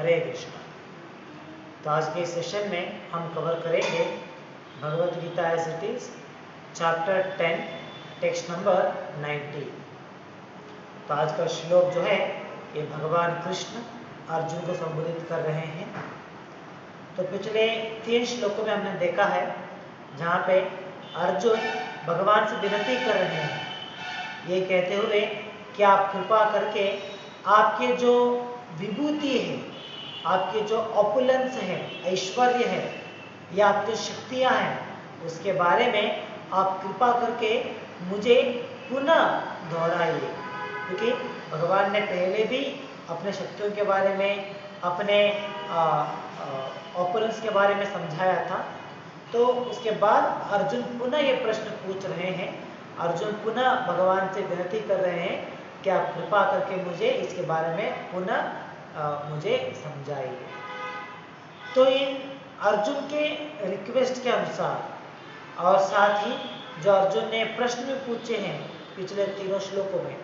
हरे कृष्ण। तो आज के सेशन में हम कवर करेंगे Bhagavad Gita as it is chapter 10 text number 90। तो आज का श्लोक जो है ये भगवान कृष्ण अर्जुन को संबोधित कर रहे हैं। तो पिछले 3 श्लोकों में हमने देखा है जहाँ पे अर्जुन भगवान से विनती कर रहे हैं ये कहते हुए कि आप कृपा करके आपके जो विभूति है, आपके जो ऑपुलेंस है, ऐश्वर्य है या आपकी शक्तियां हैं उसके बारे में आप कृपा करके मुझे पुनः दोहराइए। क्योंकि भगवान ने पहले भी अपने शक्तियों के बारे में, अपने ऑपुलेंस के बारे में समझाया था। तो उसके बाद अर्जुन पुनः ये प्रश्न पूछ रहे हैं, अर्जुन पुनः भगवान से विनती कर रहे हैं कि आप कृपा करके मुझे इसके बारे में पुनः मुझे समझाइए। तो इन अर्जुन के रिक्वेस्ट के अनुसार और साथ ही जो अर्जुन ने प्रश्न भी पूछे हैं पिछले 3 श्लोकों में,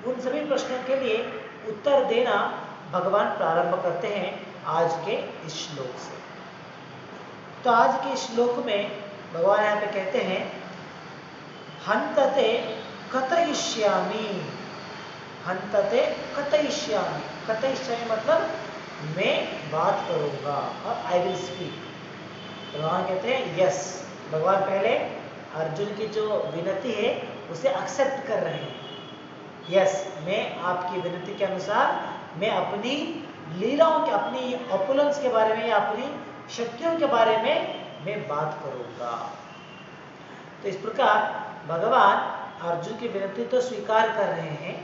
उन सभी प्रश्नों के लिए उत्तर देना भगवान प्रारंभ करते हैं आज के इस श्लोक से। तो आज के श्लोक में भगवान यहाँ पे कहते हैं हंतते कथयिष्यामि, हंतते कथयिष्यामि। कथयिष्यामि मतलब मैं बात करूंगा और आई विल स्पीक। भगवान कहते हैं यस, भगवान पहले अर्जुन की जो विनती है उसे एक्सेप्ट कर रहे हैं। यस, मैं आपकी विनती के अनुसार मैं अपनी लीलाओं के, अपनी ऑपुलेंस के बारे में या अपनी शक्तियों के बारे में मैं बात करूंगा। तो इस प्रकार भगवान अर्जुन की विनती तो स्वीकार कर रहे हैं,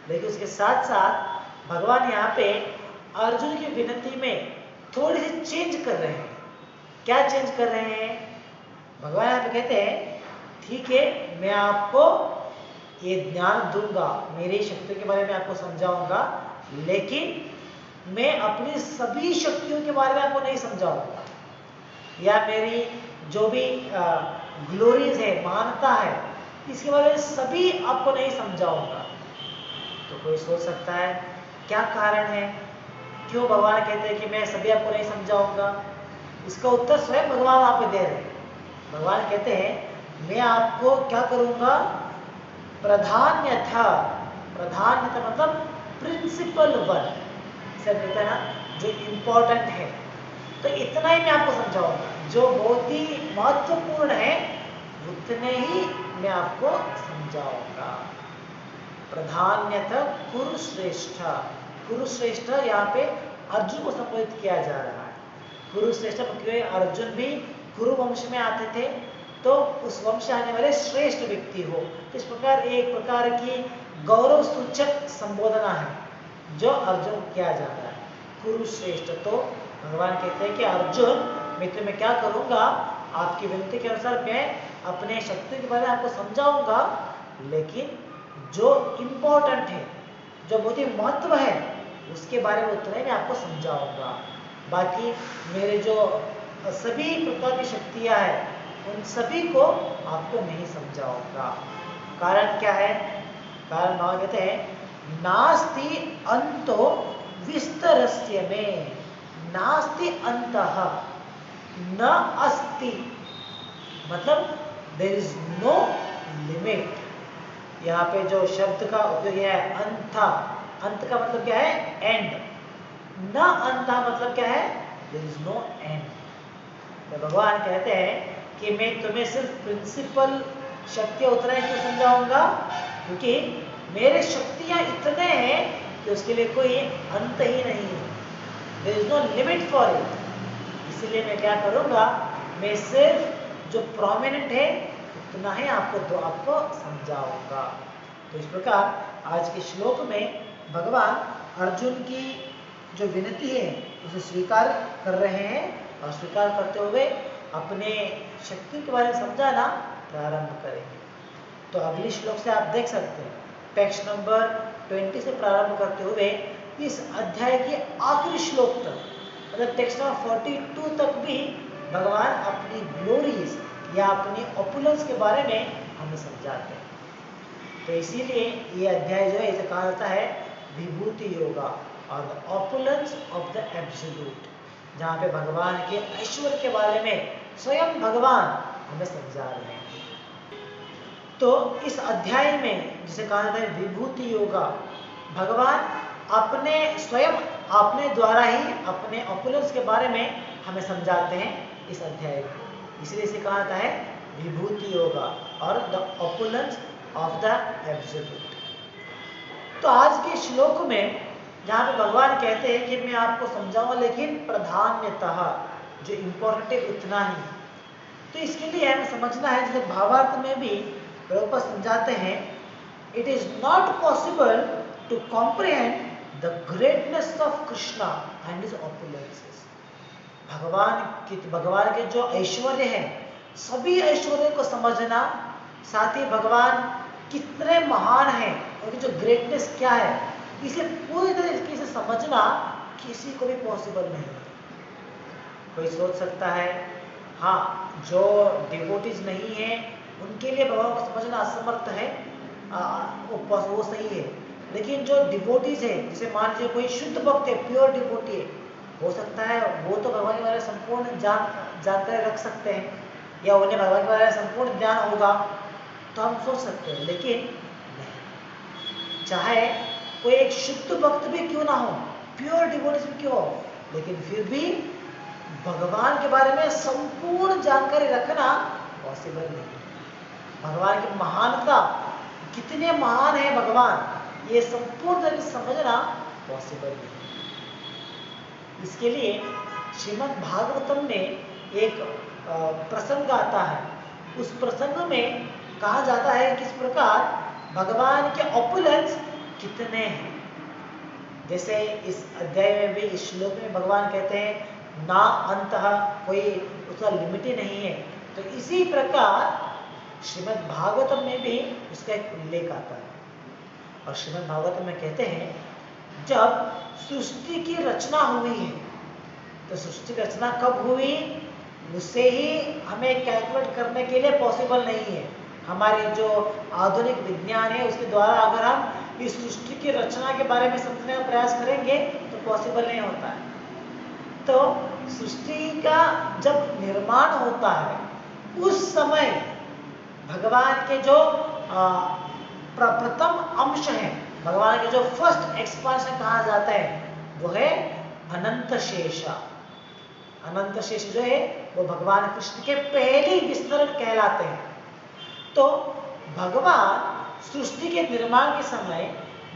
लेकिन उसके साथ साथ भगवान यहाँ पे अर्जुन की विनती में थोड़ी सी चेंज कर रहे हैं। क्या चेंज कर रहे हैं? भगवान यहाँ पे कहते हैं ठीक है, मैं आपको ये ज्ञान दूंगा, मेरी शक्तियों के बारे में आपको समझाऊंगा, लेकिन मैं अपनी सभी शक्तियों के बारे में आपको नहीं समझाऊंगा, या मेरी जो भी ग्लोरीज है, महानता है, इसके बारे में सभी आपको नहीं समझाऊंगा। तो कोई सोच सकता है क्या कारण है, क्यों भगवान कहते हैं कि मैं सभी आपको नहीं समझाऊंगा? इसका उत्तर स्वयं भगवान वहां पे दे रहे हैं। भगवान कहते हैं मैं आपको क्या करूंगा? प्राधान्यता, प्राधान्यता मतलब प्रिंसिपल वन, सर कहते हैं ना जो इम्पोर्टेंट है, तो इतना ही मैं आपको समझाऊंगा, जो बहुत ही महत्वपूर्ण है उतने ही मैं आपको समझाऊंगा। प्राधान्यता कुरुश्रेष्ठ, कुरुश्रेष्ठ यहाँ पे अर्जुन को संबोधित किया जा रहा है। कुरुश्रेष्ठ क्योंकि अर्जुन भी कुरु वंश में आते थे, तो उस वंश से आने वाले श्रेष्ठ व्यक्ति हो, इस प्रकार एक प्रकार की गौरव सूचक संबोधना है जो अर्जुन को किया जा रहा है, कुरुश्रेष्ठ। तो भगवान कहते हैं कि अर्जुन मैं तुम्हें क्या करूंगा, आपकी विनती के अनुसार मैं अपने शक्ति के बारे में आपको समझाऊंगा, लेकिन जो इम्पोर्टेंट है, जो बहुत ही महत्व है, उसके बारे में उतना ही मैं आपको समझाऊंगा। बाकी मेरे जो सभी प्रकार की शक्तियां हैं उन सभी को आपको नहीं समझाऊंगा। कारण क्या है? कारण भगवान कहते हैं नास्ति अंतो विस्तरस्य में, नास्ति अंतः न अस्ति, मतलब देयर इज नो लिमिट। यहाँ पे जो शब्द का उपयोग है अंत, अंत का मतलब क्या है? एंड। न अंत मतलब क्या है? There is no end. तो भगवान कहते हैं कि मैं तुम्हें सिर्फ प्रिंसिपल शक्तियां उतना ही क्यों समझाऊंगा, क्योंकि मेरे शक्तियां इतने हैं कि उसके लिए कोई अंत ही नहीं है, there is no limit for it. इसलिए मैं क्या करूंगा, मैं सिर्फ जो प्रोमिनेंट है उतना ही आपको समझाऊंगा। तो इस प्रकार आज के श्लोक में भगवान अर्जुन की जो विनती है उसे स्वीकार कर रहे हैं और स्वीकार करते हुए अपने शक्ति के बारे में समझाना प्रारंभ करेंगे। तो अगले श्लोक से आप देख सकते हैं टेक्स्ट नंबर 20 से प्रारंभ करते हुए इस अध्याय के आखिरी श्लोक तक, मतलब टेक्स्ट नंबर 42 तक भी भगवान अपनी ग्लोरीज या अपनी ऑपुलेंस के बारे में हमें समझाते हैं। तो इसीलिए ये अध्याय जो है इसे कहा जाता है विभूति योगा, और the opulence of the absolute, जहाँ पे भगवान के ऐश्वर्य के बारे में स्वयं भगवान हमें समझा रहे हैं। तो इस अध्याय में जिसे कहा जाता है विभूति योगा, भगवान अपने स्वयं अपने द्वारा ही अपने ऑपुलेंस के बारे में हमें समझाते हैं इस अध्याय में, इसलिए इसे कहा जाता है विभूति योगा और the opulence of the absolute. तो आज के श्लोक में जहाँ पे भगवान कहते हैं कि मैं आपको समझाऊंगा लेकिन प्राधान्यतः जो इम्पोर्टेंट है उतना ही, तो इसके लिए हमें समझना है, जैसे भावार्थ में भी प्रभुपाद समझाते हैं, it is not possible to comprehend the greatness of Krishna and his opulences. भगवान के जो ऐश्वर्य है, सभी ऐश्वर्य को समझना, साथ ही भगवान कितने महान हैं, उनकी जो ग्रेटनेस क्या है, इसे पूरी तरीके से समझना किसी को भी पॉसिबल नहीं है। कोई सोच सकता है हाँ, जो डिवोटीज नहीं है उनके लिए भगवान को समझना असमर्थ है, वो सही है, लेकिन जो डिवोटीज है, जैसे मान लीजिए कोई शुद्ध भक्त है, प्योर डिवोटी है, हो सकता है वो तो भगवान के बारे में संपूर्ण जानकारी रख सकते हैं, या उन्हें भगवान के बारे में संपूर्ण ज्ञान होगा, तो हम सोच सकते हैं, लेकिन नहीं, चाहे कोई एक शुद्ध भक्त भी क्यों ना हो, प्योर डिवोटीज भी क्यों हो, लेकिन फिर भी भगवान के बारे में संपूर्ण जानकारी रखना पॉसिबल नहीं। भगवान की महानता, कितने महान है भगवान, ये संपूर्ण तरीके से समझना पॉसिबल नहीं। इसके लिए श्रीमद् भागवतम में एक प्रसंग आता है, उस प्रसंग में कहा जाता है किस प्रकार भगवान के ऑपुलेंस कितने हैं। जैसे इस अध्याय में भी, इस श्लोक में भगवान कहते हैं ना अंतः, कोई उसका लिमिट ही नहीं है, तो इसी प्रकार श्रीमद् भागवतम में भी उसका एक उल्लेख आता है। और श्रीमद् भागवतम में कहते हैं जब सृष्टि की रचना हुई है, तो सृष्टि की रचना कब हुई उसे ही हमें कैलकुलेट करने के लिए पॉसिबल नहीं है। हमारे जो आधुनिक विज्ञान है उसके द्वारा अगर हम इस सृष्टि की रचना के बारे में समझने का प्रयास करेंगे तो पॉसिबल नहीं होता है। तो सृष्टि का जब निर्माण होता है उस समय भगवान के जो प्रथम अंश है, भगवान के जो फर्स्ट एक्सपांशन कहा जाता है वो है अनंत शेषा। अनंत शेष जो है वो भगवान कृष्ण के पहले विस्तरण कहलाते हैं। तो भगवान सृष्टि के निर्माण के समय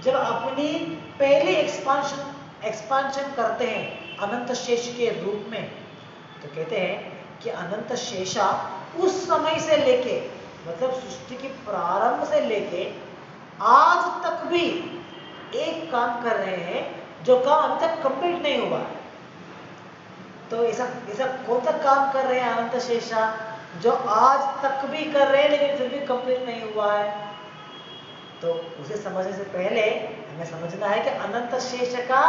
जब अपनी पहले एक्सपांशन करते हैं अनंत शेष के रूप में, तो कहते हैं कि अनंत शेषा उस समय से लेके, मतलब सृष्टि के प्रारंभ से लेके आज तक भी एक काम कर रहे हैं जो काम अभी तक कंप्लीट नहीं हुआ है। तो ऐसा कौन सा काम कर रहे हैं अनंत शेषा जो आज तक भी कर रहे हैं लेकिन फिर भी कंप्लीट नहीं हुआ है? तो उसे समझने से पहले हमें समझना है कि अनंत शेष का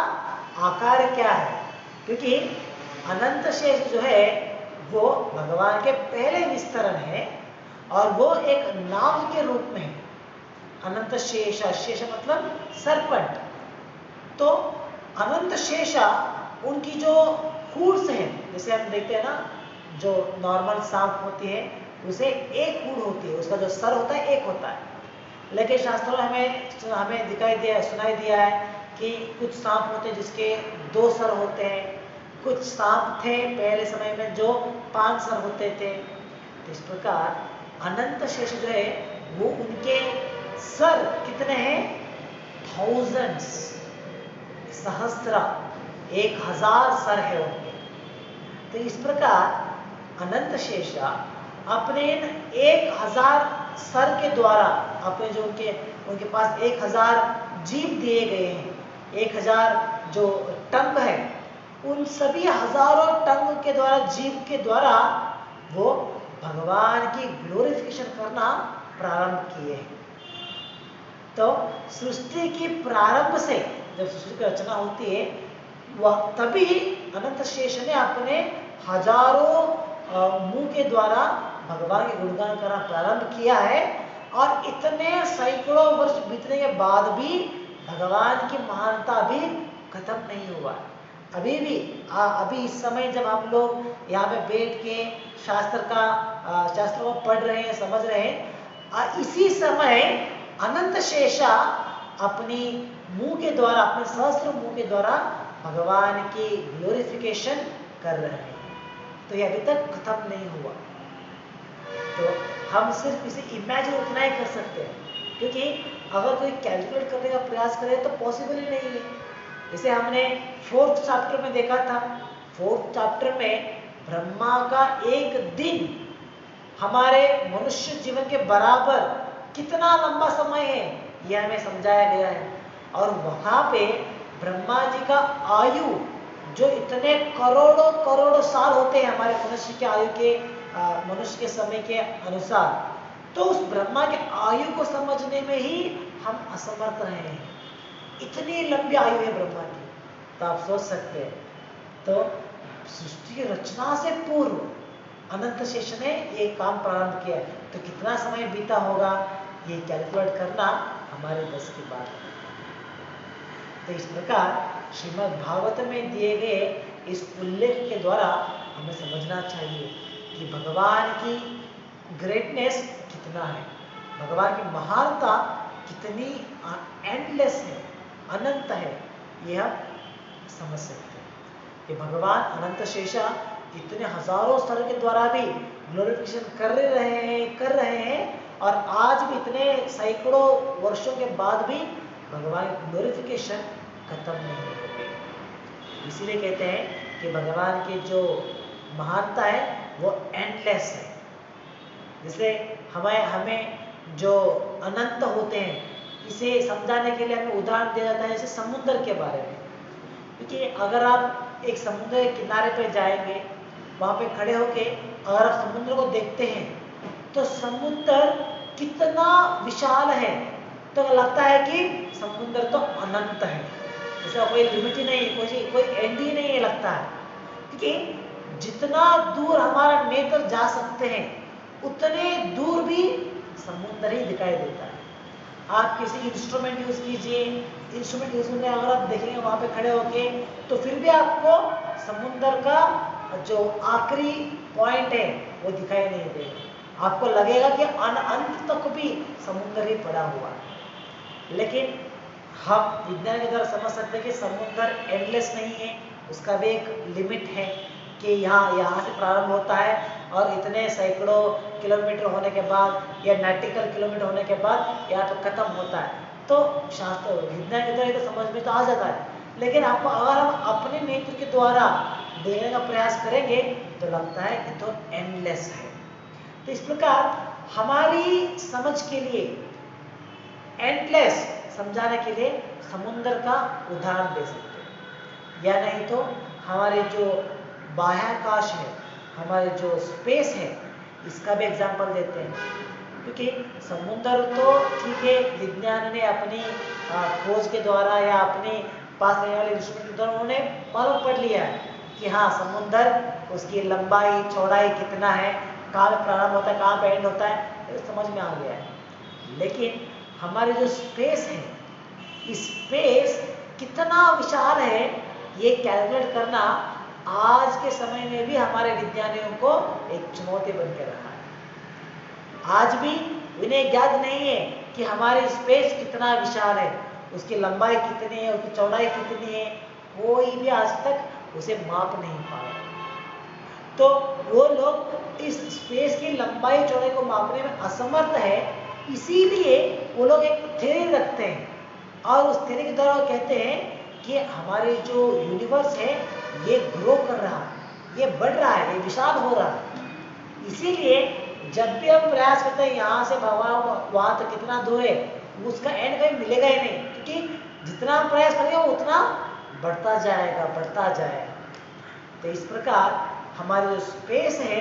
आकार क्या है, क्योंकि अनंत शेष जो है वो भगवान के पहले विस्तरण है और वो एक नाम के रूप में है। अनंत शेषा, शेष मतलब सर्पेंट। तो अनंत शेषा उनकी जो हूड्स हैं, जैसे हम देखते हैं ना जो नॉर्मल सांप होती है उसे एक हूड होती है, उसका जो सर होता है एक होता है, लेकिन शास्त्रों में हमें सुनाई दिया है कि कुछ सांप होते हैं जिसके 2 सर होते हैं, कुछ सांप थे पहले समय में जो 5 सर होते थे। तो इस प्रकार अनंत शेष जो है वो उनके सर कितने हैं? थाउजेंड्स, सहस्त्र, 1000 सर है उनके। तो इस प्रकार अनंत शेषा अपने 1000 सर के द्वारा, अपने जो उनके पास 1000 जीभ दिए गए हैं, 1000 जो टंग है, उन सभी हजारों टंग के द्वारा, जीभ के द्वारा वो भगवान की ग्लोरिफिकेशन करना प्रारंभ किए हैं। तो सृष्टि की प्रारंभ से जब सृष्टि की रचना होती है वह तभी अनंत शेष ने अपने हजारों मुंह के द्वारा भगवान के गुणगान करना प्रारंभ किया है, और इतने सैकड़ों वर्ष बीतने के बाद भी भगवान की महानता भी खत्म नहीं हुआ। अभी भी अभी इस समय जब हम लोग यहाँ पे बैठ के शास्त्र को पढ़ रहे हैं, समझ रहे हैं, इसी समय अनंत शेषा अपनी मुंह के द्वारा, अपने सहस्त्र मुंह के द्वारा भगवान की ग्लोरिफिकेशन कर रहे हैं। तो ये अभी तक खत्म नहीं हुआ। तो हम सिर्फ इसे इमेजिन उतना ही कर सकते हैं, क्योंकि अगर कोई कैलकुलेट करने का प्रयास करे तो पॉसिबल ही नहीं है। जैसे हमने 4th चैप्टर में देखा था, 4th चैप्टर में ब्रह्मा का एक दिन हमारे मनुष्य जीवन के बराबर कितना लंबा समय है, यह हमें समझाया गया है। और वहां पे ब्रह्मा जी का आयु जो इतने करोड़ों करोड़ों साल होते हैं हमारे मनुष्य के आयु के, मनुष्य के समय के अनुसार, तो उस ब्रह्मा के आयु को समझने में ही हम असमर्थ रहे हैं। इतनी लंबी आयु है ब्रह्मा की, तो आप सोच सकते हैं। तो सृष्टि की रचना से पूर्व अनंत शेष ने ये काम प्रारंभ किया, तो कितना समय बीता होगा ये कैलकुलेट करना हमारे बस की बात है। तो इस प्रकार श्रीमद् भागवत में दिए गए इस उल्लेख के द्वारा हमें समझना चाहिए कि भगवान की ग्रेटनेस कितना है, भगवान की महानता कितनी एंडलेस है, अनंत है, यह हम समझ सकते हैं कि भगवान अनंत शेषा इतने हजारों स्तर के द्वारा भी ग्लोरिफिकेशन कर रहे हैं और आज भी इतने सैकड़ों वर्षों के बाद भी भगवान की ग्लोरिफिकेशन खत्म नहीं होगी। इसीलिए कहते हैं कि भगवान की जो महानता है वो एंडलेस है। जैसे हमें जो अनंत होते हैं, इसे समझाने के लिए हमें उदाहरण दिया जाता है जैसे समुद्र के बारे में। क्योंकि अगर आप एक समुद्र के किनारे पे जाएंगे, वहाँ पे खड़े होके अगर आप समुद्र को देखते हैं तो समुद्र कितना विशाल है, तो लगता है कि समुद्र तो अनंत है, इसका कोई लिमिट ही नहीं, कोई एंड ही नहीं है लगता है। क्योंकि जितना दूर हमारा नेत्र जा सकते हैं उतने दूर भी समुद्र ही दिखाई देता है। आप किसी इंस्ट्रूमेंट यूज कीजिए, इंस्ट्रूमेंट यूज करने अगर आप देखेंगे वहां पे खड़े होके, तो फिर भी आपको समुद्र का जो आखिरी पॉइंट है वो दिखाई नहीं देगा। आपको लगेगा कि अंत तक भी समुद्र ही पड़ा हुआ है। लेकिन हम विज्ञान के द्वारा समझ सकते हैं कि समुद्र एंडलेस नहीं है, उसका भी एक लिमिट है कि यहाँ से प्रारंभ होता है और इतने सैकड़ों किलोमीटर होने के बाद या नॉटिकल किलोमीटर होने के बाद यहाँ पर खत्म होता है। तो शास्त्र विज्ञान के द्वारा तो समझ में तो आ जाता है, लेकिन आपको अगर हम अपने नेत्र के द्वारा देखने का प्रयास करेंगे तो लगता है कि तो एंडलेस है। तो इस प्रकार हमारी समझ के लिए एंडलेस समझाने के लिए समुद्र का उदाहरण दे सकते हैं, या नहीं तो हमारे जो बाह्याकाश है, हमारे जो स्पेस है, इसका भी एग्जाम्पल देते हैं। क्योंकि समुद्र तो ठीक है, विज्ञान ने अपनी खोज के द्वारा या अपने पास रहने वाले इंस्ट्रूमेंट के द्वारा उन्होंने मालूम पढ़ लिया है कि हाँ समुद्र, उसकी लंबाई चौड़ाई कितना है, कहाँ पे प्रारंभ होता है, कहाँ पे एंड होता है, समझ में आ गया है। लेकिन हमारी जो स्पेस है, स्पेस कितना विशाल है ये कैलकुलेट करना आज के समय में भी हमारे विज्ञानियों को एक चुनौती बन के रहा है। आज भी उन्हें ज्ञात नहीं है कि हमारी स्पेस कितना विशाल है, उसकी लंबाई कितनी है, उसकी चौड़ाई कितनी है, कोई भी आज तक उसे माप नहीं पाया। तो वो लोग इस स्पेस की लंबाई चौड़ाई को मापने में असमर्थ है, इसीलिए वो लोग एक थ्योरी रखते हैं और उस थ्योरी के द्वारा वो कहते हैं कि हमारे जो यूनिवर्स है ये ग्रो कर रहा है, ये बढ़ रहा है, ये विशाल हो रहा है। इसीलिए जब भी हम प्रयास करते हैं यहाँ से भगवान वहाँ तक कितना दूर है, उसका एंड कहीं मिलेगा ही नहीं, क्योंकि जितना हम प्रयास करेंगे वो उतना बढ़ता जाएगा, बढ़ता जाएगा। तो इस प्रकार हमारी जो स्पेस है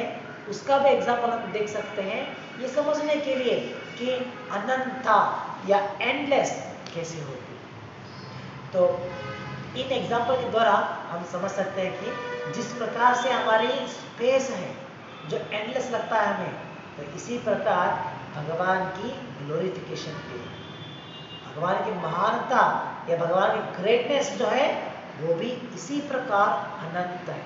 उसका भी एग्जाम्पल हम देख सकते हैं, ये समझने के लिए कि अनंतता या एंडलेस कैसे होती। तो इन एग्जाम्पल के द्वारा हम समझ सकते हैं कि जिस प्रकार से हमारी स्पेस है जो एंडलेस लगता है हमें, तो इसी प्रकार भगवान की ग्लोरिफिकेशन भी, भगवान की महानता या भगवान की ग्रेटनेस जो है वो भी इसी प्रकार अनंत है।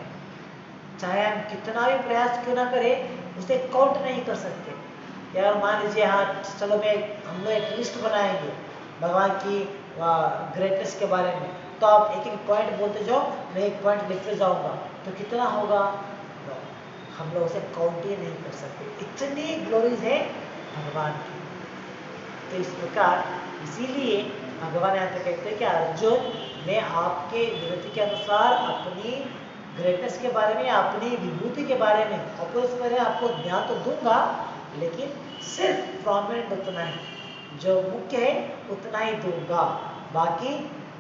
चाहे हम कितना भी प्रयास क्यों ना करें, उसे काउंट नहीं कर सकते। यार मान लीजिए, हाँ चलो हम लोग एक लिस्ट बनाएंगे भगवान की ग्रेटनेस के बारे में, तो आप एक एक पॉइंट बोलते जाओ, मैं एक पॉइंट लिखते जाऊंगा, तो कितना होगा? हम लोग उसे काउंट ही नहीं कर सकते, इतनी ग्लोरीज है भगवान की। तो इस प्रकार इसीलिए भगवान यहाँ पे कहते हैं कि अर्जुन, मैं आपके विनती के अनुसार अपनी ग्रेटनेस के बारे में, अपनी विभूति के बारे में, ऑफकोर्स मैंने आपको ज्ञान तो दूंगा, लेकिन सिर्फ प्रॉमिनेंट उतना ही, जो मुख्य है उतना ही दूंगा। बाकी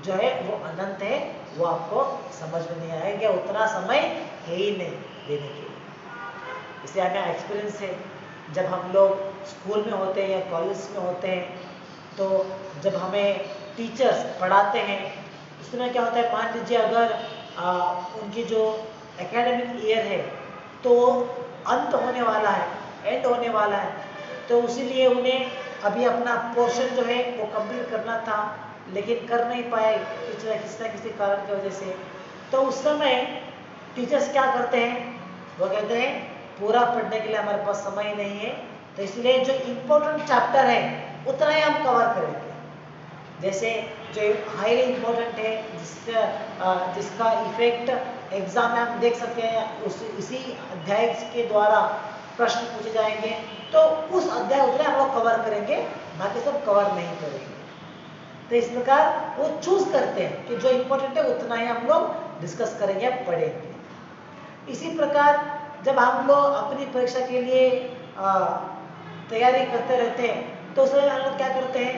जो है वो अनंत है, वो आपको समझ में नहीं आएगा, उतना समय है ही नहीं देने के लिए। इसे हमें एक्सपीरियंस है, जब हम लोग स्कूल में होते हैं या कॉलेज में होते हैं, तो जब हमें टीचर्स पढ़ाते हैं, उसमें क्या होता है, मान लीजिए अगर उनकी जो एकेडमिक ईयर है तो अंत होने वाला है, एंड होने वाला है, तो इसीलिए उन्हें अभी अपना पोर्शन जो है वो कंप्लीट करना था, लेकिन कर नहीं पाए किसी कारण की वजह से। तो उस समय टीचर्स क्या करते हैं, वो कहते हैं पूरा पढ़ने के लिए हमारे पास समय नहीं है, तो इसलिए जो इम्पोर्टेंट चैप्टर है उतना ही हम कवर करेंगे। जैसे जो हाईली इम्पोर्टेंट है, जिसका इफेक्ट एग्जाम में हम देख सकते हैं, इसी अध्याय के द्वारा प्रश्न पूछे जाएंगे, तो उस अध्याय उतना हम लोग कवर करेंगे, बाकी सब कवर नहीं करेंगे। तो इस प्रकार वो चूज करते हैं कि जो इम्पोर्टेंट है उतना ही हम लोग डिस्कस करेंगे, पढ़ेंगे। इसी प्रकार जब हम लोग अपनी परीक्षा के लिए तैयारी करते रहते हैं, तो उसमें हम लोग क्या करते हैं,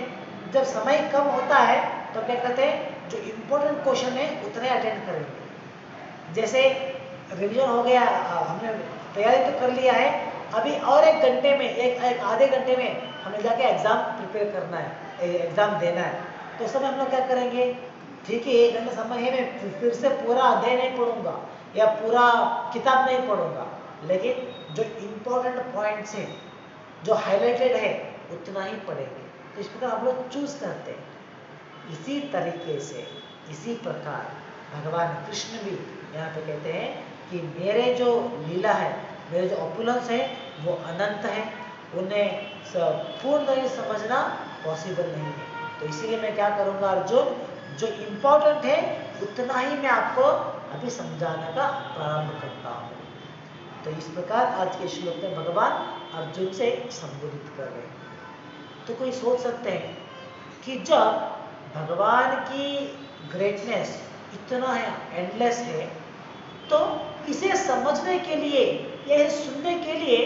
जब समय कम होता है तो क्या करते हैं, जो इम्पोर्टेंट क्वेश्चन है उतने अटेंड करेंगे। जैसे रिवीजन हो गया, हमने तैयारी तो कर लिया है, अभी और एक घंटे में, एक आधे घंटे में हमें जाके एग्जाम प्रिपेयर करना है, एग्जाम देना है, तो उस समय हम लोग क्या करेंगे, ठीक है 1 घंटा समय है, मैं फिर से पूरा अध्याय नहीं पढ़ूंगा या पूरा किताब नहीं पढ़ूंगा, लेकिन जो इम्पोर्टेंट पॉइंट्स हैं, जो हाईलाइटेड है, उतना ही पढ़ेंगे। तो इस प्रकार हम लोग चूज करते हैं। इसी तरीके से, इसी प्रकार भगवान कृष्ण भी यहाँ पे कहते हैं कि मेरे जो लीला है, मेरे जो ऑपुलेंस है, वो अनंत है, उन्हें पूर्ण तरह समझना पॉसिबल नहीं है। तो इसीलिए मैं क्या करूँगा अर्जुन, जो इम्पोर्टेंट है उतना ही मैं आपको अभी समझाने का प्रारंभ करता हूँ। तो इस प्रकार आज के श्लोक में भगवान अर्जुन से संबोधित कर रहे हैं। तो कोई सोच सकते हैं कि जब भगवान की ग्रेटनेस इतना है, एंडलेस है, तो इसे समझने के लिए या सुनने के लिए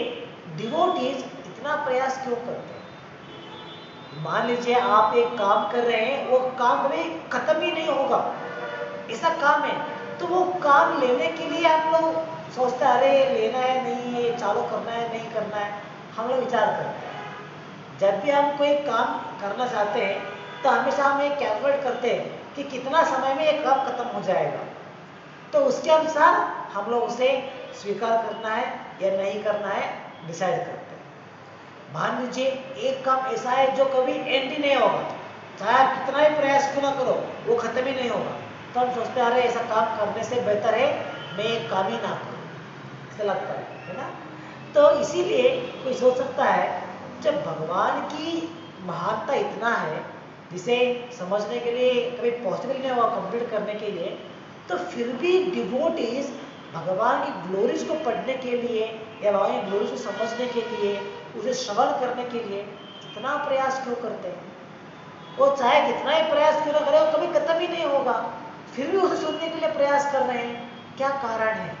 डिवोटीज इतना प्रयास क्यों करते हैं? मान लीजिए आप एक काम कर रहे हैं, वो काम कभी खत्म ही नहीं होगा, ऐसा काम है, तो वो काम लेने के लिए हम लोग सोचते हैं, अरे लेना है नहीं है, चालू करना है नहीं करना है, हम लोग विचार करते हैं। जब भी हम कोई काम करना चाहते हैं, तो हमेशा हम एक कैलकुलेट करते हैं कि कितना समय में एक काम खत्म हो जाएगा, तो उसके अनुसार हम लोग उसे स्वीकार करना है या नहीं करना है डिसाइड करते हैं। मान लीजिए एक काम ऐसा है जो कभी एंड ही नहीं होगा, चाहे आप कितना ही प्रयास क्यों ना करो, वो खत्म ही नहीं होगा, तो हम सोचते हैं अरे ऐसा काम करने से बेहतर है मैं एक काम ही ना करूं, ऐसा लगता है ना। तो इसीलिए कोई सोच सकता है, जब भगवान की महानता इतना है जिसे समझने के लिए कभी पॉसिबल नहीं हुआ कंप्लीट करने के लिए, तो फिर भी डिवोटीज भगवान की ग्लोरीज को पढ़ने के लिए या भगवान की ग्लोरीज को समझने के लिए, उसे श्रवण करने के लिए इतना प्रयास क्यों करते हैं? वो चाहे कितना ही प्रयास क्यों ना करे, वो कभी खत्म ही नहीं होगा, फिर भी उसे सुनने के लिए प्रयास कर रहे हैं, क्या कारण है?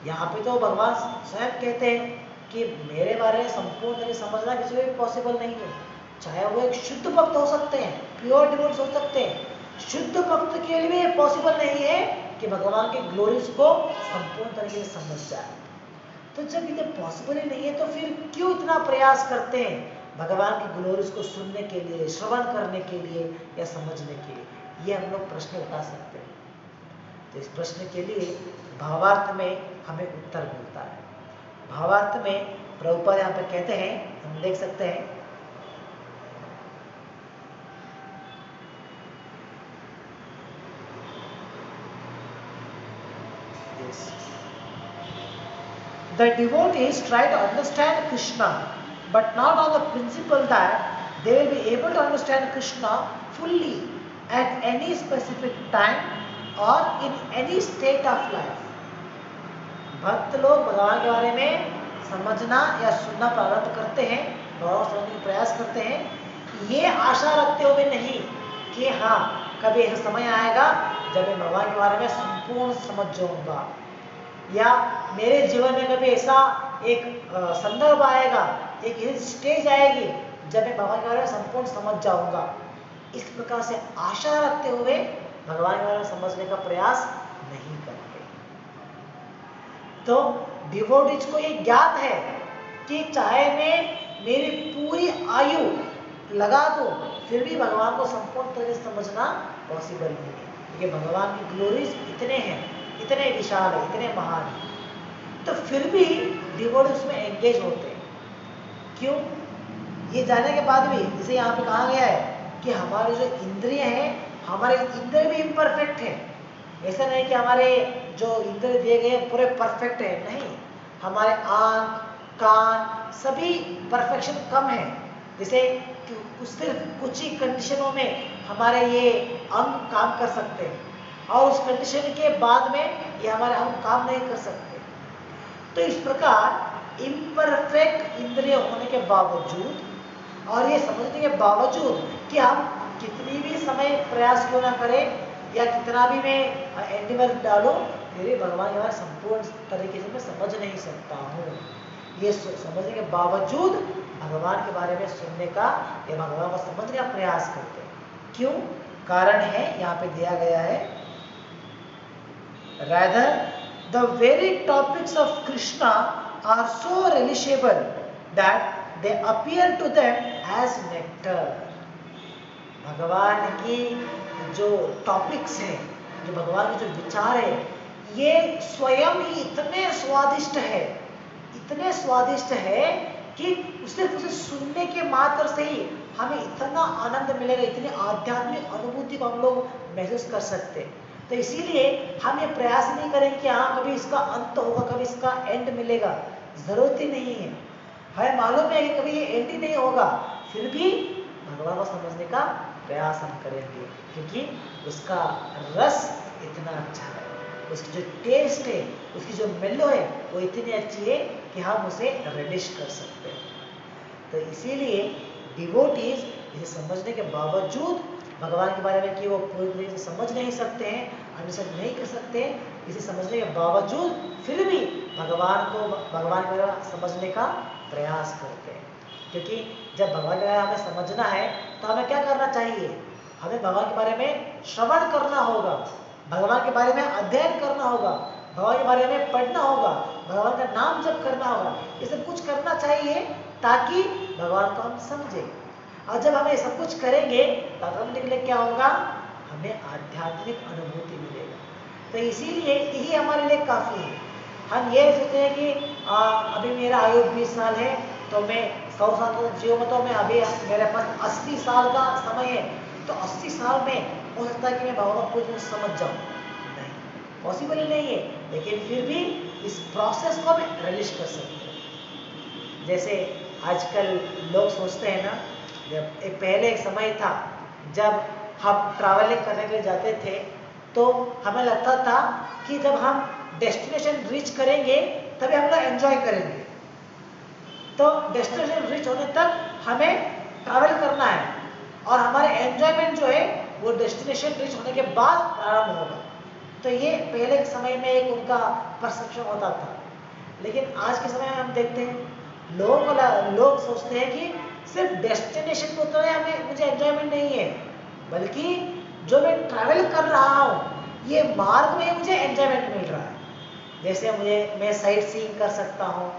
यहाँ पे तो भगवान स्वयं कहते हैं कि मेरे बारे में संपूर्ण समझना किसी को भी पॉसिबल नहीं है, चाहे वो एक शुद्ध भक्त हो सकते हैं, प्योर डिवोट हो सकते हैं, शुद्ध भक्त के लिए पॉसिबल नहीं है कि भगवान की ग्लोरीज को संपूर्ण तरीके से समझ जाए। तो जब ये पॉसिबल ही नहीं है, तो फिर क्यों इतना प्रयास करते हैं भगवान की ग्लोरीज को सुनने के लिए, श्रवण करने के लिए या समझने के लिए? ये हम लोग प्रश्न उठा सकते हैं। तो इस प्रश्न के लिए भावार्थ में हमें उत्तर मिलता है। भावार्थ में प्रभुपाद यहाँ पे कहते हैं, हम देख सकते हैं, this. The devotees try to understand Krishna, but not on the principle that they will be able to understand Krishna fully at any specific time or in any state of life. भक्त लोग भगवान के बारे में समझना या सुनना प्रारंभ करते हैं, भगवान को समझने का प्रयास करते हैं, ये आशा रखते हुए नहीं कि हाँ कभी ऐसा समय आएगा जब मैं भगवान के बारे में संपूर्ण समझ जाऊंगा, या मेरे जीवन में कभी ऐसा एक संदर्भ आएगा, एक स्टेज आएगी जब मैं भगवान के बारे में संपूर्ण समझ जाऊंगा। इस प्रकार से आशा रखते हुए भगवान के बारे में समझने का प्रयास नहीं करते। तो डिवोटीज को ये ज्ञात है कि चाहे मैं मेरी पूरी आयु लगा दूं, फिर भी भगवान को संपूर्ण तरह से समझना पॉसिबल नहीं है, क्योंकि भगवान की ग्लोरीज इतने हैं, इतने विशाल है, इतने महान है। तो फिर भी डिवोटी उसमें एंगेज होते हैं। क्यों? ये जानने के बाद भी, जैसे यहाँ पे कहा गया है कि हमारे जो इंद्रिय हैं, हमारे इंद्रिय भी इम्परफेक्ट है। ऐसा नहीं कि हमारे जो इंद्रिय दिए गए पूरे परफेक्ट है, नहीं, हमारे आंख, कान सभी परफेक्शन कम है। जैसे सिर्फ कुछ ही कंडीशनों में हमारे ये अंग काम कर सकते हैं और उस कंडीशन के बाद में ये हमारे अंग काम नहीं कर सकते। तो इस प्रकार इम्परफेक्ट इंद्रिय होने के बावजूद और ये समझने के बावजूद कि हम कितनी भी समय प्रयास क्यों ना करें या कितना भी मैं एंडिवर डालूं, मेरे भगवान के बारे में संपूर्ण तरीके से मैं समझ नहीं सकता हूँ। ये समझने के बावजूद भगवान के बारे में सुनने का या भगवान को समझने का प्रयास करते हैं। क्यों? कारण है यहाँ पे दिया गया है, rather the very topics of Krishna are so relishable that they appear to them as nectar. भगवान की जो टॉपिक्स हैं, जो भगवान के जो विचार है, ये स्वयं ही इतने स्वादिष्ट है, इतने स्वादिष्ट है कि सिर्फ उसे सुनने के मात्र से ही हमें इतना आनंद मिलेगा, इतनी आध्यात्मिक अनुभूति को हम लोग महसूस कर सकते हैं। तो इसीलिए हम ये प्रयास नहीं करेंगे कि हाँ कभी इसका अंत होगा, कभी इसका एंड मिलेगा, जरूरत ही नहीं है। हमें मालूम है कि कभी ये एंड ही नहीं होगा, फिर भी भगवान को समझने का प्रयास हम करेंगे, क्योंकि उसका रस इतना अच्छा है, उसकी जो टेस्ट है, उसकी जो मेलो है, वो इतनी अच्छी है कि हम उसे रेडिश कर सकते हैं। तो इसीलिए डिवोटीज इसे समझने के बावजूद भगवान के बारे में कि वो पूरी तरह से समझ नहीं सकते हैं, अनुसरण नहीं कर सकते, इसे समझने के बावजूद फिर भी भगवान के बारे में समझने का प्रयास करते हैं। क्योंकि जब भगवान के बारे में हमें समझना है तो हमें क्या करना चाहिए? हमें भगवान के बारे में श्रवण करना होगा, भगवान के बारे में अध्ययन करना होगा, भगवान के बारे में पढ़ना होगा, भगवान का नाम जप करना होगा, ये सब कुछ करना चाहिए ताकि भगवान को हम समझें। और जब हम ये सब कुछ करेंगे तो ऑटोमेटिकली क्या होगा? हमें आध्यात्मिक अनुभूति मिलेगा। तो इसीलिए यही हमारे लिए काफ़ी है। हम ये सोचते हैं कि अभी मेरा आयु 20 साल है तो मैं 100 साल तक जीऊँगा, तो मैं अभी मेरे पास 80 साल का समय है, तो 80 साल में हो सकता है कि मैं भगवान को कुछ समझ जाऊँ। नहीं, पॉसिबल ही नहीं है, लेकिन फिर भी इस प्रोसेस को हम रिलीज कर सकते हैं। जैसे आजकल लोग सोचते हैं ना, जब पहले एक समय था जब हम ट्रैवलिंग करने के लिए जाते थे तो हमें लगता था कि जब हम डेस्टिनेशन रीच करेंगे तभी हम लोग एंजॉय करेंगे। तो डेस्टिनेशन रीच होने तक हमें ट्रैवल करना है और हमारे एंजॉयमेंट जो है वो डेस्टिनेशन रीच होने के बाद प्रारंभ होगा। तो ये पहले के समय में एक उनका परसेप्शन होता था, लेकिन आज के समय में हम देखते हैं लोग सोचते हैं कि सिर्फ डेस्टिनेशन को तो हमें मुझे एंजॉयमेंट नहीं है, बल्कि जो मैं ट्रैवल कर रहा हूँ ये मार्ग में मुझे एंजॉयमेंट मिल रहा है। जैसे मैं साइट सीइंग कर सकता हूँ,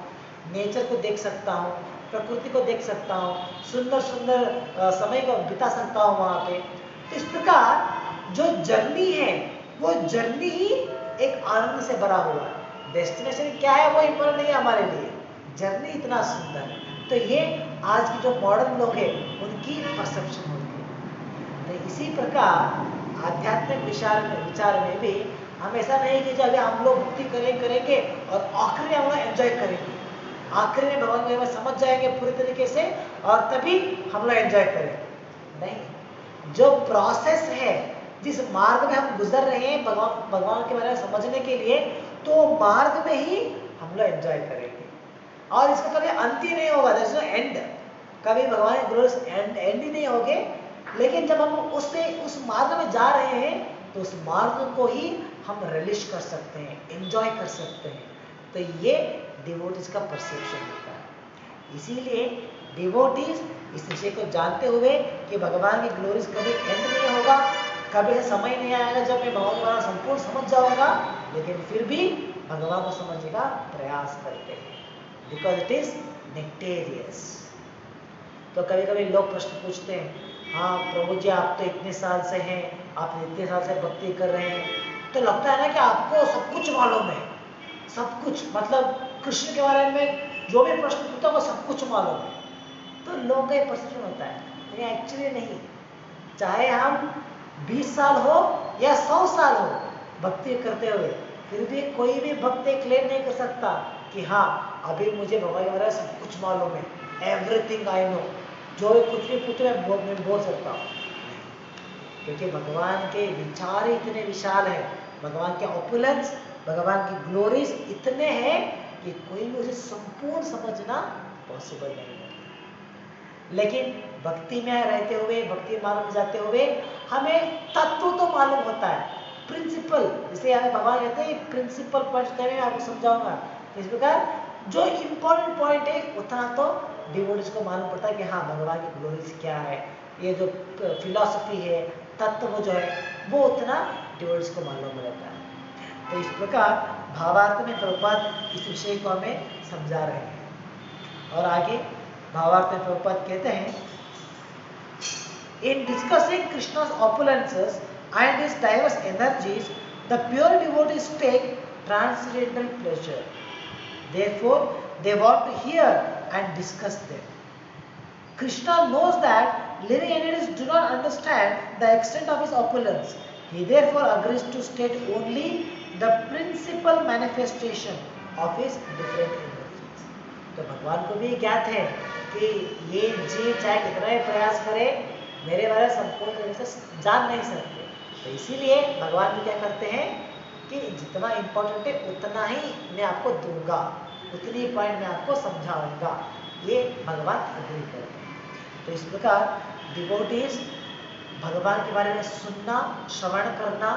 नेचर को देख सकता हूँ, प्रकृति को देख सकता हूँ, सुंदर सुंदर समय को बिता सकता हूँ वहाँ पे। तो इस प्रकार जो जर्नी है वो जर्नी ही एक आनंद से भरा हुआ है। डेस्टिनेशन क्या है वो इम्पोर्टेंट नहीं है हमारे लिए, जर्नी इतना सुंदर है। तो ये आज की जो मॉडर्न लोग हैं उनकी परसेप्शन होती है। तो इसी प्रकार आध्यात्मिक विचार में भी हम ऐसा नहीं कि जब हम लोग भक्ति करेंगे और आखिरी में हम लोग एंजॉय करेंगे, आखिरी में भगवान को समझ जाएंगे पूरी तरीके से और तभी हम लोग एंजॉय करेंगे। नहीं, जो प्रोसेस है, जिस मार्ग में हम गुजर रहे हैं भगवान के बारे में समझने के लिए, तो मार्ग में ही हम लोग एंजॉय करेंगे और इसका कभी अंत ही नहीं होगा। देयर इज नो एंड, कभी भगवान के ग्लोरीज एंड ही नहीं होंगे। लेकिन जब हम उस मार्ग में जा रहे हैं तो उस मार्ग को ही हम रिलीज कर सकते हैं, एंजॉय कर सकते हैं। तो ये डिवोटीज का परसेप्शन होता है। इसीलिए डिवोटीज इस विषय को जानते हुए कि भगवान की ग्लोरीज कभी एंड नहीं होगा, कभी ऐसा समय नहीं आएगा जब मैं भगवान के बारे में संपूर्ण समझ जाऊंगा, लेकिन फिर भी भगवान को समझने का प्रयास करते हैं, बिकॉज इट इज नेक्टेरियस। तो कभी कभी लोग प्रश्न पूछते हैं, हाँ प्रभु जी आप तो इतने साल से हैं, आप इतने साल से भक्ति कर रहे हैं, तो लगता है ना कि आपको सब कुछ मालूम है, सब कुछ, मतलब कृष्ण के बारे में जो भी प्रश्न पूछता है वो सब कुछ मालूम है। तो लोगों का ये परसेप्शन होता है, लेकिन एक्चुअली नहीं। चाहे हम 20 साल हो या 100 साल हो भक्ति करते हुए, फिर भी कोई भी भक्त क्लेम नहीं कर सकता कि हाँ अभी मुझे भगवान के बारे में सब कुछ मालूम है, एवरीथिंग आई नो, जो भी कुछ भी पूछे मैं बोल सकता हूँ। क्योंकि भगवान के विचार ही इतने विशाल हैं, भगवान के ऑपुलेंस, भगवान की ग्लोरीज इतने हैं कि कोई भी उसे संपूर्ण समझना पॉसिबल नहीं है। लेकिन भक्ति में रहते हुए, भक्ति मार्ग में जाते हुए हमें तत्व तो मालूम होता है, प्रिंसिपल, जैसे हमें भगवान कहते हैं प्रिंसिपल पॉइंट करें, आपको समझाऊंगा। इस प्रकार जो इम्पोर्टेंट पॉइंट है उतना तो डिवोटीज को मालूम पड़ता है कि हाँ भगवान की ग्लोरीज क्या है, ये जो फिलॉसफी है, तत्व जो है, वो उतना डिवोटीज को मालूम रहता है। तो इस प्रकार भावार्थ में प्रभुपाद इस विषय को हमें समझा रहे हैं। और आगे भावार्थ में प्रभुपाद कहते हैं, in discussing Krishna's opulences and his diverse energies, the pure devotees take transcendental pleasure. Therefore, they want to hear and discuss them. Krishna knows that living entities do not understand the extent of his opulence. He therefore agrees to state only the principal manifestation of his different energies. तो भगवान को भी ज्ञात है कि ये जीव चाहे कितना ही प्रयास करे, मेरे बारे में संपूर्ण तरीके से जान नहीं सकते। तो इसीलिए भगवान भी क्या करते हैं कि जितना इम्पोर्टेंट है उतना ही मैं आपको दूंगा, उतनी पॉइंट मैं आपको समझाऊंगा, ये भगवान अग्री करते हैं। तो इस प्रकार डिवोटीज भगवान के बारे में सुनना, श्रवण करना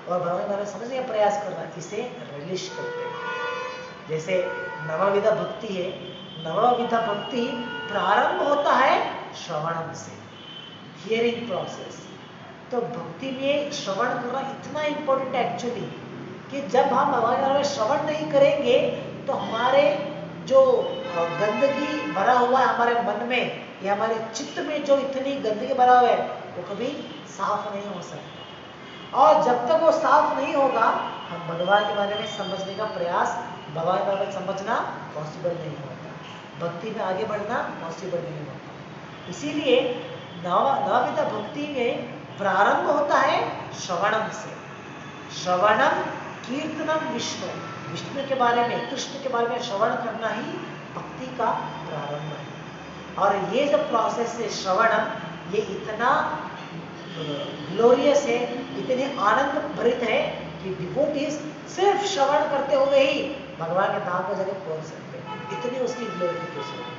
और भगवान के बारे में समझने का प्रयास करना, इसे रिलीज करते हैं। जैसे नवविधा भक्ति है, नवविधा भक्ति प्रारंभ होता है श्रवणम से, हियरिंग प्रोसेस। तो भक्ति में श्रवण करना इतना इम्पोर्टेंट है एक्चुअली, कि जब हम भगवान के बारे में श्रवण नहीं करेंगे तो हमारे जो गंदगी भरा हुआ है हमारे मन में या हमारे चित्त में, जो इतनी गंदगी भरा हुआ है, वो कभी साफ नहीं हो सकता। और जब तक वो साफ नहीं होगा हम भगवान के बारे में समझने का प्रयास, भगवान के बारे में समझना पॉसिबल नहीं होता, भक्ति में आगे बढ़ना पॉसिबल नहीं होता। इसीलिए नवविधा भक्ति में प्रारंभ होता है श्रवणम से। श्रवणम कीर्तनम विष्णु, विष्णु के बारे में, कृष्ण के बारे में श्रवण करना ही भक्ति का प्रारंभ है। और ये जो प्रोसेस है श्रवणम, ये इतना ग्लोरियस है, इतने आनंद भरित है कि डिवोटीज सिर्फ श्रवण करते हुए ही भगवान के धाम को जाकर पहुंच सकते हैं, इतनी उसकी ग्लोरिफिकेशन है।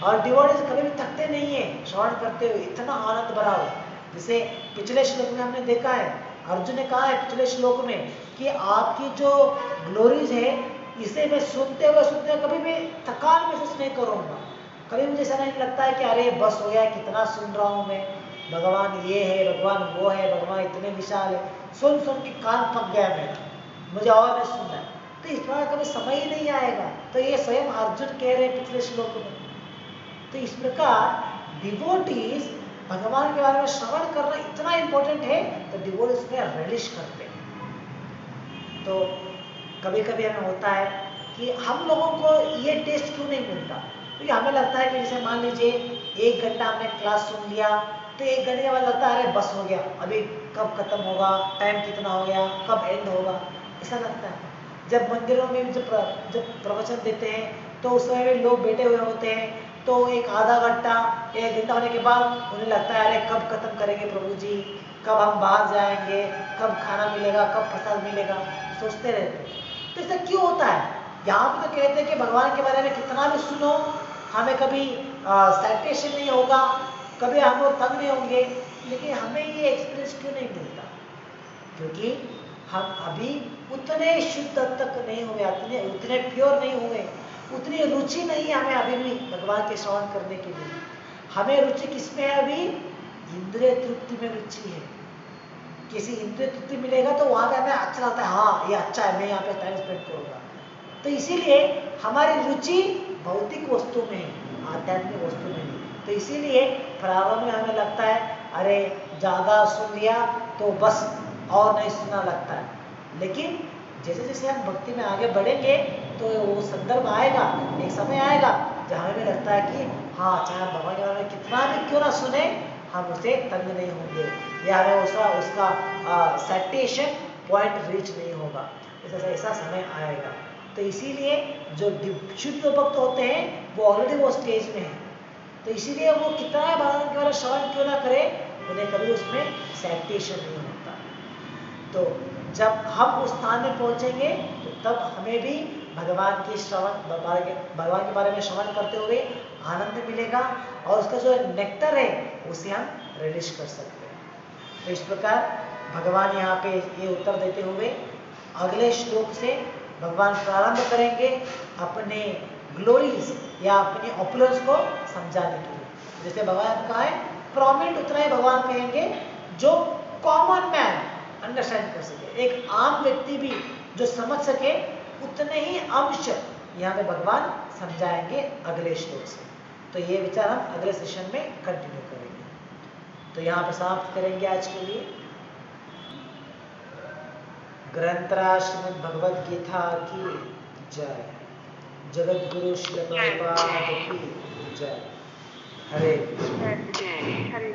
और डिवोटीज कभी भी थकते नहीं है श्रवण करते हुए, इतना आनंद भरा हुआ। जैसे पिछले श्लोक में हमने देखा है, अर्जुन ने कहा है पिछले श्लोक में कि आपकी जो ग्लोरीज है इसे मैं सुनते हुए कभी भी थकान महसूस नहीं करूंगा, कभी मुझे ऐसा नहीं लगता है कि अरे बस हो गया, कितना सुन रहा हूं मैं, भगवान ये है, भगवान वो है, भगवान इतने विशाल है, सुन सुन के कान पक गया मेरा, मुझे और नहीं सुनना है। तो इस प्रकार कभी समय ही नहीं आएगा। तो ये स्वयं अर्जुन कह रहे हैं पिछले श्लोक में। तो इस प्रकार डिवोटीज भगवान के बारे में श्रवण करना इतना इंपॉर्टेंट है, तो डिवोटीज उसमें रिलीज करते हैं। तो कभी कभी हमें होता है कि हम लोगों को ये टेस्ट क्यों नहीं मिलता, क्योंकि हमें लगता है कि जैसे मान लीजिए 1 घंटा हमने क्लास सुन लिया, तो 1 घंटे के बाद लगता है अरे बस हो गया, अभी कब खत्म होगा, टाइम कितना हो गया, कब एंड होगा, ऐसा लगता है। जब मंदिरों में जब प्रवचन देते हैं तो उस समय में लोग बैठे हुए होते हैं, तो एक आधा घंटा 1 घंटा होने के बाद उन्हें लगता है अरे कब खत्म करेंगे प्रभु जी, कब हम बाहर जाएंगे, कब खाना मिलेगा, कब प्रसाद मिलेगा, सोचते रहते हैं। तो ऐसा क्यों होता है? यहाँ पे तो कहते हैं कि भगवान के बारे में कितना भी सुनो, हमें कभी सैटिस्फैक्शन नहीं होगा, कभी हम लोग तंग नहीं होंगे, लेकिन हमें ये एक्सपीरियंस क्यों नहीं मिलता? क्योंकि हम अभी उतने शुद्ध तक नहीं हुए, उतने प्योर नहीं हुए, उतनी रुचि नहीं है हमें अभी भी भगवान के श्रवण करने के लिए। हमें रुचि किसमें है अभी? इंद्रिय तृप्ति में रुचि है। किसी इंद्रिय तृप्ति मिलेगा तो वहां पे हमें अच्छा लगता है, हाँ ये अच्छा है, मैं यहाँ पे टाइम स्पेंड करूंगा। तो इसीलिए हमारी रुचि भौतिक वस्तु में है, आध्यात्मिक वस्तु में नहीं। तो इसीलिए प्रारंभ में हमें लगता है अरे ज्यादा सुन लिया तो बस और नहीं सुनना लगता है, लेकिन जैसे जैसे हम भक्ति में आगे बढ़ेंगे तो वो संदर्भ आएगा, एक समय आएगा जहाँ हमें लगता है कि हाँ चाहे हम भगवान के बारे में कितना भी क्यों ना सुने, हम उसे तंग नहीं होंगे, या हमें उसका सैटिस्फैक्शन पॉइंट रीच नहीं होगा। ऐसा समय आएगा। तो इसीलिए जो शुद्ध भक्त होते हैं वो ऑलरेडी वो स्टेज में है, तो इसीलिए वो कितना भगवान के बारे में श्रवण क्यों ना करे, उन्हें कभी उसमें सैटिस्फैक्शन नहीं होता। तो जब हम उस स्थान में पहुंचेंगे तो तब हमें भी भगवान के बारे में श्रवण करते हुए आनंद मिलेगा, और उसका जो नेक्टर है उसे हम रिलीज कर सकते हैं। तो इस प्रकार भगवान यहाँ पे ये उत्तर देते हुए अगले श्लोक से भगवान प्रारंभ करेंगे अपने ग्लोरीज या अपने ऑपुलेंस को समझाने के लिए। जैसे भगवान कहा है प्रोमिनेंट, उतना ही भगवान कहेंगे जो कॉमन मैन अंडरस्टैंड कर सके, एक आम व्यक्ति भी जो समझ सके, उतने ही अंश यहाँ पे भगवान समझाएंगे अगले श्लोक से। तो ये विचार हम अगले सेशन में कंटिन्यू करेंगे। तो यहाँ पे समाप्त करेंगे आज के लिए। ग्रंथराज श्रीमद् भगवद गीता की जय। जगत गुरु श्री प्रभुपाद की जय। हरे कृष्ण। हरे